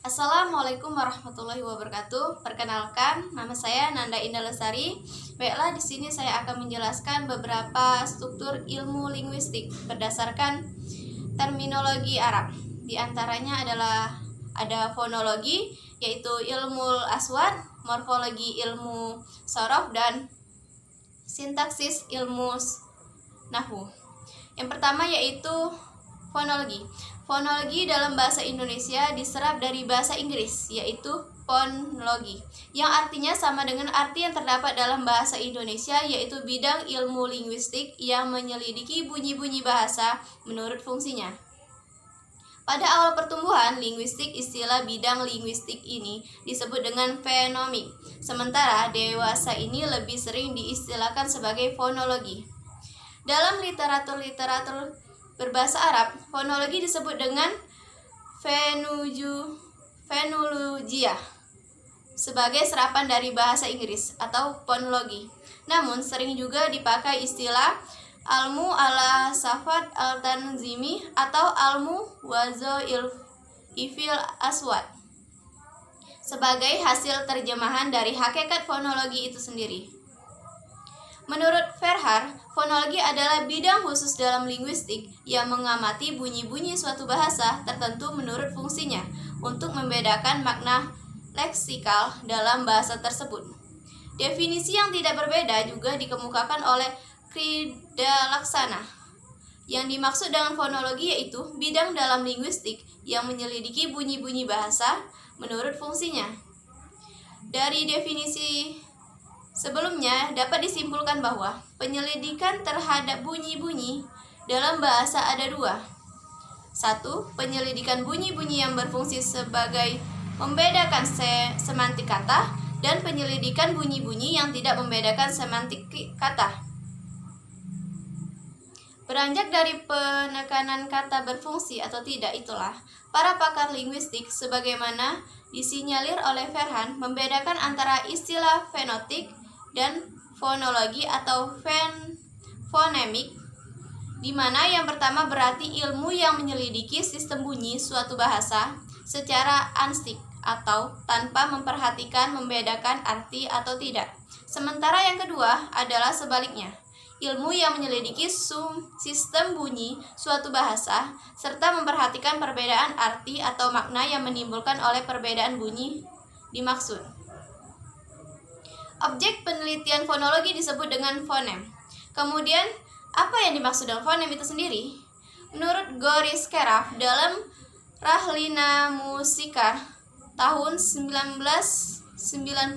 Assalamualaikum warahmatullahi wabarakatuh. Perkenalkan, nama saya Nanda Indah Lestari. Baiklah, di sini saya akan menjelaskan beberapa struktur ilmu linguistik berdasarkan terminologi Arab. Di antaranya adalah ada fonologi, yaitu ilmu aswad, morfologi ilmu sorof, dan sintaksis ilmu nahwu. Yang pertama yaitu fonologi. Fonologi dalam bahasa Indonesia diserap dari bahasa Inggris, yaitu fonologi, yang artinya sama dengan arti yang terdapat dalam bahasa Indonesia, yaitu bidang ilmu linguistik yang menyelidiki bunyi-bunyi bahasa menurut fungsinya. Pada awal pertumbuhan linguistik, istilah bidang linguistik ini disebut dengan fenomik, sementara dewasa ini lebih sering diistilahkan sebagai fonologi. Dalam literatur berbahasa Arab, fonologi disebut dengan fenologia sebagai serapan dari bahasa Inggris atau fonologi. Namun sering juga dipakai istilah almu ala safat al-tanzimi atau almu wazoifil aswad sebagai hasil terjemahan dari hakikat fonologi itu sendiri. Menurut Verhaar, fonologi adalah bidang khusus dalam linguistik yang mengamati bunyi-bunyi suatu bahasa tertentu menurut fungsinya untuk membedakan makna leksikal dalam bahasa tersebut. Definisi yang tidak berbeda juga dikemukakan oleh Krida Laksana. Yang dimaksud dengan fonologi yaitu bidang dalam linguistik yang menyelidiki bunyi-bunyi bahasa menurut fungsinya. Dari definisi sebelumnya dapat disimpulkan bahwa penyelidikan terhadap bunyi-bunyi dalam bahasa ada dua. Satu, penyelidikan bunyi-bunyi yang berfungsi sebagai membedakan semantik kata, dan penyelidikan bunyi-bunyi yang tidak membedakan semantik kata. Beranjak dari penekanan kata berfungsi atau tidak itulah, para pakar linguistik sebagaimana disinyalir oleh Verhaar membedakan antara istilah fenotik dan fonologi atau fonemik, di mana yang pertama berarti ilmu yang menyelidiki sistem bunyi suatu bahasa secara anstik atau tanpa memperhatikan membedakan arti atau tidak. Sementara yang kedua adalah sebaliknya, ilmu yang menyelidiki sistem bunyi suatu bahasa serta memperhatikan perbedaan arti atau makna yang menimbulkan oleh perbedaan bunyi dimaksud. Objek penelitian fonologi disebut dengan fonem. Kemudian, apa yang dimaksud dengan fonem itu sendiri? Menurut Goris Keraf dalam Rahlina Musikar tahun 1999,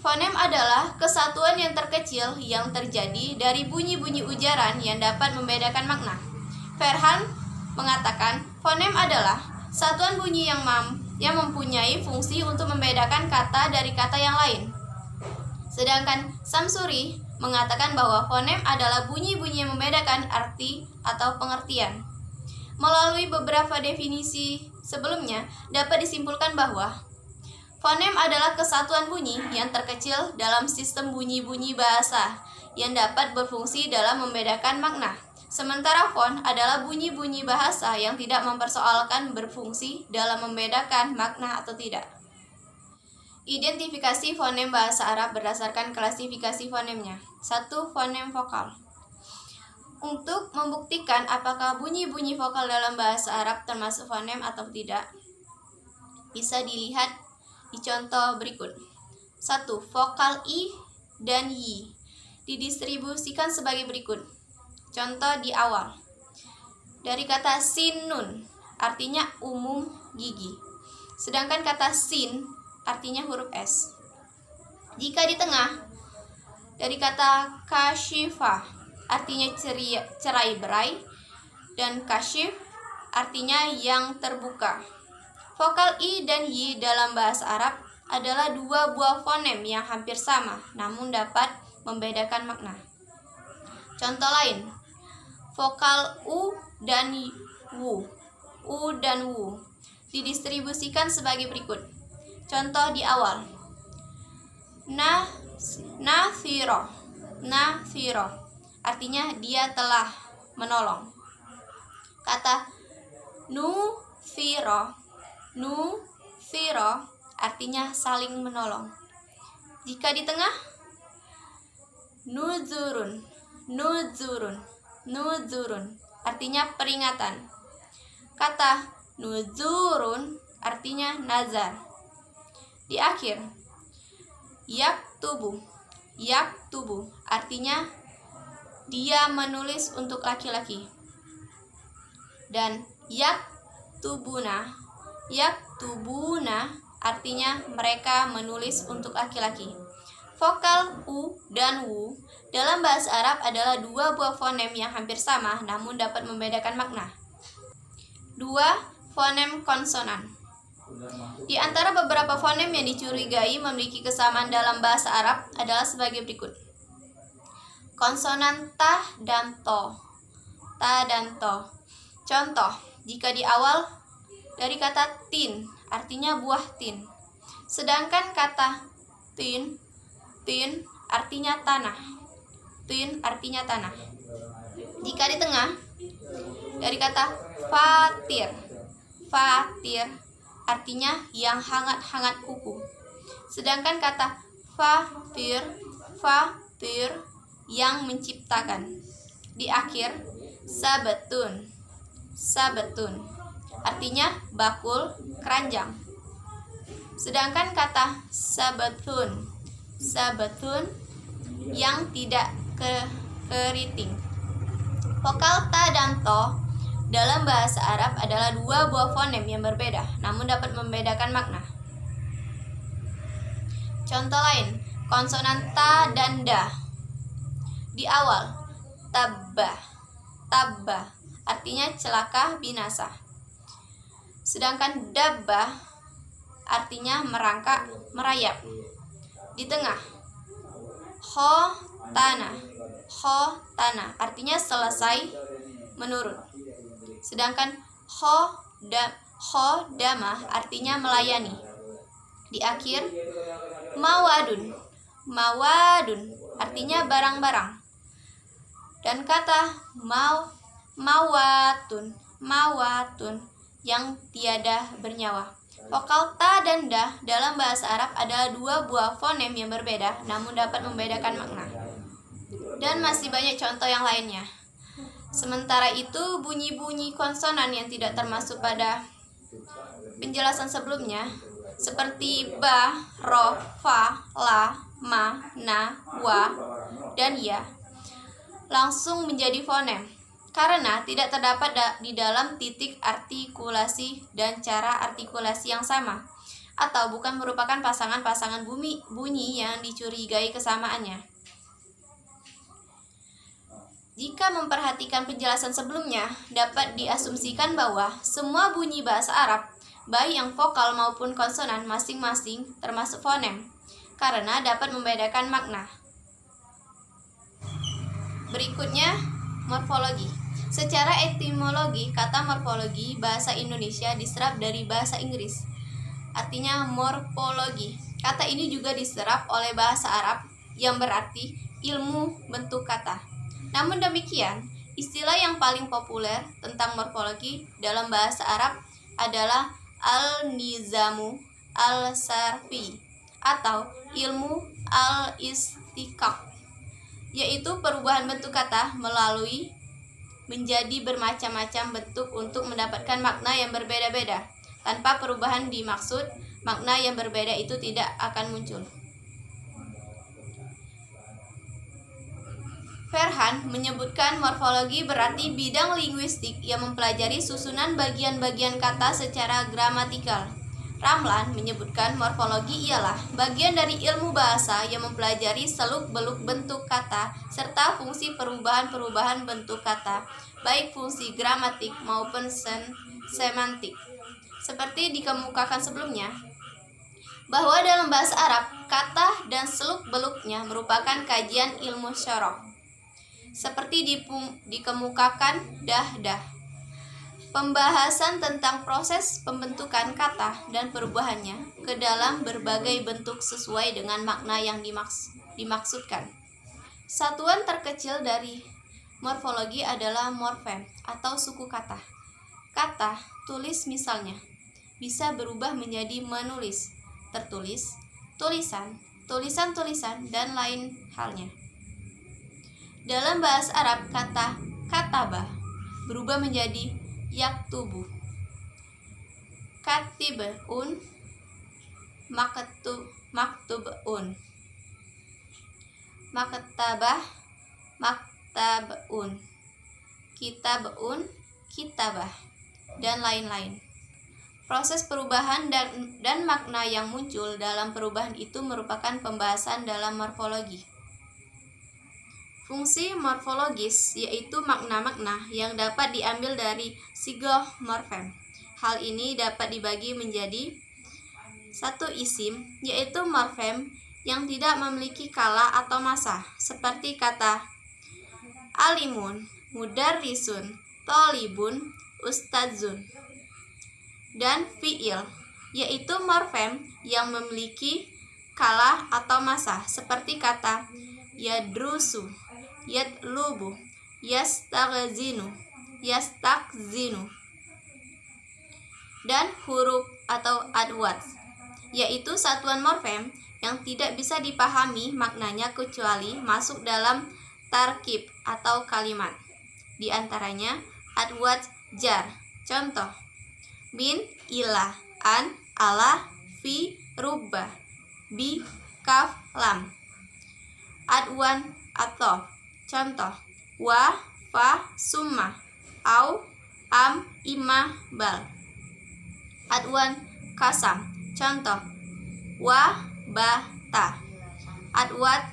fonem adalah kesatuan yang terkecil yang terjadi dari bunyi-bunyi ujaran yang dapat membedakan makna. Verhaar mengatakan, fonem adalah satuan bunyi yang mempunyai fungsi untuk membedakan kata dari kata yang lain. Sedangkan Samsuri mengatakan bahwa fonem adalah bunyi-bunyi yang membedakan arti atau pengertian. Melalui beberapa definisi sebelumnya, dapat disimpulkan bahwa fonem adalah kesatuan bunyi yang terkecil dalam sistem bunyi-bunyi bahasa yang dapat berfungsi dalam membedakan makna. Sementara fon adalah bunyi-bunyi bahasa yang tidak mempersoalkan berfungsi dalam membedakan makna atau tidak. Identifikasi fonem bahasa Arab berdasarkan klasifikasi fonemnya. 1. Fonem vokal. Untuk membuktikan apakah bunyi-bunyi vokal dalam bahasa Arab termasuk fonem atau tidak, bisa dilihat di contoh berikut. 1. Vokal I dan Y didistribusikan sebagai berikut. Contoh di awal. Dari kata sin nun, artinya umum gigi. Sedangkan kata sin artinya huruf S. Jika di tengah, dari kata kashifa artinya cerai berai, dan kashif artinya yang terbuka. Vokal I dan Y dalam bahasa Arab adalah dua buah fonem yang hampir sama, namun dapat membedakan makna. Contoh lain, vokal U dan wu didistribusikan sebagai berikut. Contoh di awal. Nafiro artinya dia telah menolong. Kata nufiro Firo artinya saling menolong. Jika di tengah, nuzurun, nuzurun, nuzurun artinya peringatan. Kata nuzurun artinya nazar. Di akhir, yaktubu, yaktubu artinya dia menulis untuk laki-laki. Dan yaktubuna, yaktubuna artinya mereka menulis untuk laki-laki. Vokal u dan wu dalam bahasa Arab adalah dua buah fonem yang hampir sama namun dapat membedakan makna. Dua fonem konsonan. Di antara beberapa fonem yang dicurigai memiliki kesamaan dalam bahasa Arab adalah sebagai berikut. Konsonan ta dan to. Ta dan to. Contoh, jika di awal dari kata tin artinya buah tin. Sedangkan kata tin, tin artinya tanah. Tin artinya tanah. Jika di tengah dari kata fatir. Fatir artinya yang hangat-hangat kuku. Sedangkan kata fatir, fatir yang menciptakan. Di akhir sabetun. Sabetun artinya bakul, keranjang. Sedangkan kata sabetun, sabetun yang tidak keriting. Vokal ta dan to dalam bahasa Arab adalah dua buah fonem yang berbeda, namun dapat membedakan makna. Contoh lain, konsonan ta dan da. Di awal, tabba, tabba artinya celaka, binasa. Sedangkan dabba artinya merangkak, merayap. Di tengah, ho tanah, ho tanah artinya selesai, menurun. Sedangkan ho dama artinya melayani. Di akhir, mawadun, mawadun artinya barang-barang. Dan kata mawatun, mawatun yang tiada bernyawa. Vokal ta dan da dalam bahasa Arab adalah dua buah fonem yang berbeda namun dapat membedakan makna. Dan masih banyak contoh yang lainnya. Sementara itu, bunyi-bunyi konsonan yang tidak termasuk pada penjelasan sebelumnya seperti ba, ro, fa, la, ma, na, wa, dan ya langsung menjadi fonem karena tidak terdapat di dalam titik artikulasi dan cara artikulasi yang sama atau bukan merupakan pasangan-pasangan bunyi yang dicurigai kesamaannya. Jika memperhatikan penjelasan sebelumnya, dapat diasumsikan bahwa semua bunyi bahasa Arab, baik yang vokal maupun konsonan masing-masing termasuk fonem karena dapat membedakan makna. Berikutnya, morfologi. Secara etimologi, kata morfologi bahasa Indonesia diserap dari bahasa Inggris. Artinya morfologi. Kata ini juga diserap oleh bahasa Arab yang berarti ilmu bentuk kata. Namun demikian, istilah yang paling populer tentang morfologi dalam bahasa Arab adalah al-nizamu al-sarfi atau ilmu al-istiqaq, yaitu perubahan bentuk kata melalui menjadi bermacam-macam bentuk untuk mendapatkan makna yang berbeda-beda. Tanpa perubahan dimaksud, makna yang berbeda itu tidak akan muncul. Verhan menyebutkan morfologi berarti bidang linguistik yang mempelajari susunan bagian-bagian kata secara gramatikal. Ramlan menyebutkan morfologi ialah bagian dari ilmu bahasa yang mempelajari seluk-beluk bentuk kata serta fungsi perubahan-perubahan bentuk kata, baik fungsi gramatik maupun semantik. Seperti dikemukakan sebelumnya, bahwa dalam bahasa Arab, kata dan seluk-beluknya merupakan kajian ilmu syarah. Seperti dikemukakan dah. Pembahasan tentang proses pembentukan kata dan perubahannya ke dalam berbagai bentuk sesuai dengan makna yang dimaksudkan. Satuan terkecil dari morfologi adalah morfem atau suku kata. Kata tulis misalnya bisa berubah menjadi menulis, tertulis, tulisan, tulisan-tulisan, dan lain halnya. Dalam bahasa Arab, kata katabah berubah menjadi yaktubu, katibun, maktubun, maktabah, maktabun, kitabun, kitabah, dan lain-lain. Proses perubahan dan makna yang muncul dalam perubahan itu merupakan pembahasan dalam morfologi. Fungsi morfologis yaitu makna-makna yang dapat diambil dari sigoh morfem. Hal ini dapat dibagi menjadi satu isim, yaitu morfem yang tidak memiliki kala atau masa, seperti kata alimun, mudarrisun, tolibun, ustadzun. Dan fiil, yaitu morfem yang memiliki kala atau masa, seperti kata yadrusu, yatlubu, yastaghzinu, yastakzinu. Dan huruf atau adwat, yaitu satuan morfem yang tidak bisa dipahami maknanya kecuali masuk dalam tarkib atau kalimat. Di antaranya adwat jar. Contoh: min, ila, an, ala, fi, rubba, bi, kaf, lam. Adwan atau contoh: wa, fa, summa, au, am, ima, bal. Adwan kasam. Contoh: wa, ba, ta. Adwat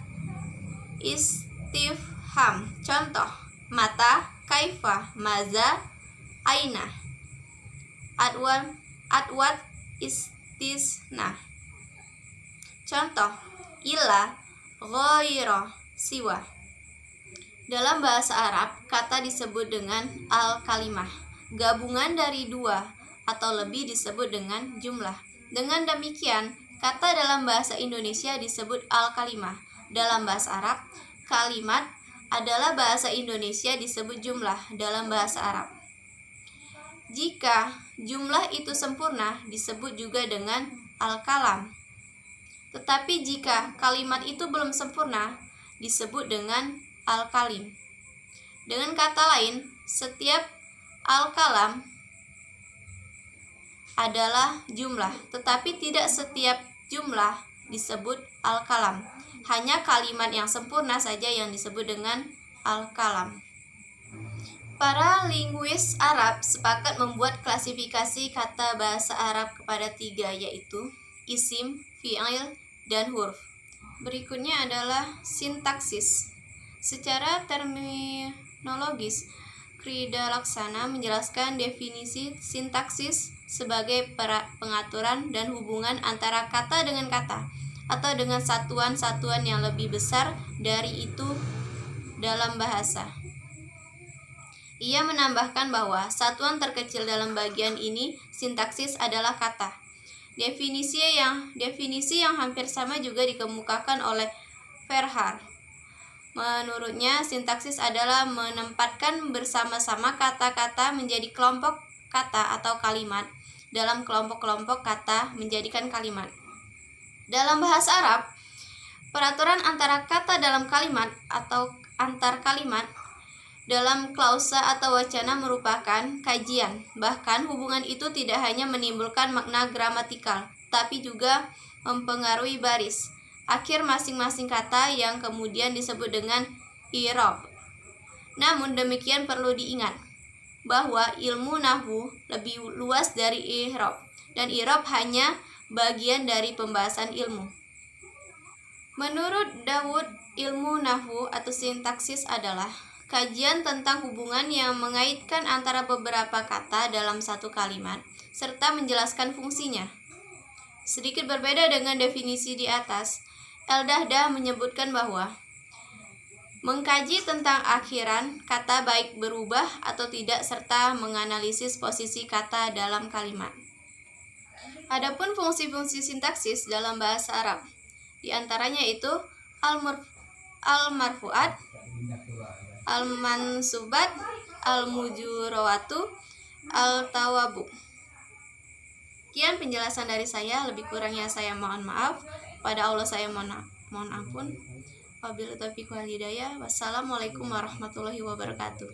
istifham. Contoh: mata, kaifa, maza, aina. Adwat istisna. Contoh: ila, ghaira, siwa. Dalam bahasa Arab, kata disebut dengan al-kalimah. Gabungan dari dua atau lebih disebut dengan jumlah. Dengan demikian, kata dalam bahasa Indonesia disebut al-kalimah. Dalam bahasa Arab, kalimat adalah bahasa Indonesia disebut jumlah dalam bahasa Arab. Jika jumlah itu sempurna, disebut juga dengan al-kalam. Tetapi jika kalimat itu belum sempurna, disebut dengan al-kalim. Dengan kata lain, setiap al-kalam adalah jumlah, tetapi tidak setiap jumlah disebut al-kalam. Hanya kalimat yang sempurna saja yang disebut dengan al-kalam. Para linguis Arab sepakat membuat klasifikasi kata bahasa Arab kepada 3, yaitu isim, fi'il, dan huruf. Berikutnya adalah sintaksis. Secara terminologis, Krida Laksana menjelaskan definisi sintaksis sebagai pengaturan dan hubungan antara kata dengan kata atau dengan satuan-satuan yang lebih besar dari itu dalam bahasa. Ia menambahkan bahwa satuan terkecil dalam bagian ini sintaksis adalah kata. Definisi yang hampir sama juga dikemukakan oleh Verhaar. Menurutnya, sintaksis adalah menempatkan bersama-sama kata-kata menjadi kelompok kata atau kalimat dalam kelompok-kelompok kata menjadikan kalimat. Dalam bahasa Arab, peraturan antara kata dalam kalimat atau antar kalimat dalam klausa atau wacana merupakan kajian. Bahkan hubungan itu tidak hanya menimbulkan makna gramatikal, tapi juga mempengaruhi baris akhir masing-masing kata yang kemudian disebut dengan i'rab. Namun demikian perlu diingat bahwa ilmu nahwu lebih luas dari i'rab, dan i'rab hanya bagian dari pembahasan ilmu. Menurut Dawud, ilmu nahwu atau sintaksis adalah kajian tentang hubungan yang mengaitkan antara beberapa kata dalam satu kalimat serta menjelaskan fungsinya. Sedikit berbeda dengan definisi di atas, El-Dahdah menyebutkan bahwa mengkaji tentang akhiran kata baik berubah atau tidak serta menganalisis posisi kata dalam kalimat. Adapun fungsi-fungsi sintaksis dalam bahasa Arab, di antaranya itu al-marfu'at, al-mansubat, al-mujurawatu, al-tawabu. Sekian penjelasan dari saya, lebih kurangnya saya mohon maaf. Pada Allah saya mohon ampun. Wabillahi taufiq wal hidayah. Wassalamualaikum warahmatullahi wabarakatuh.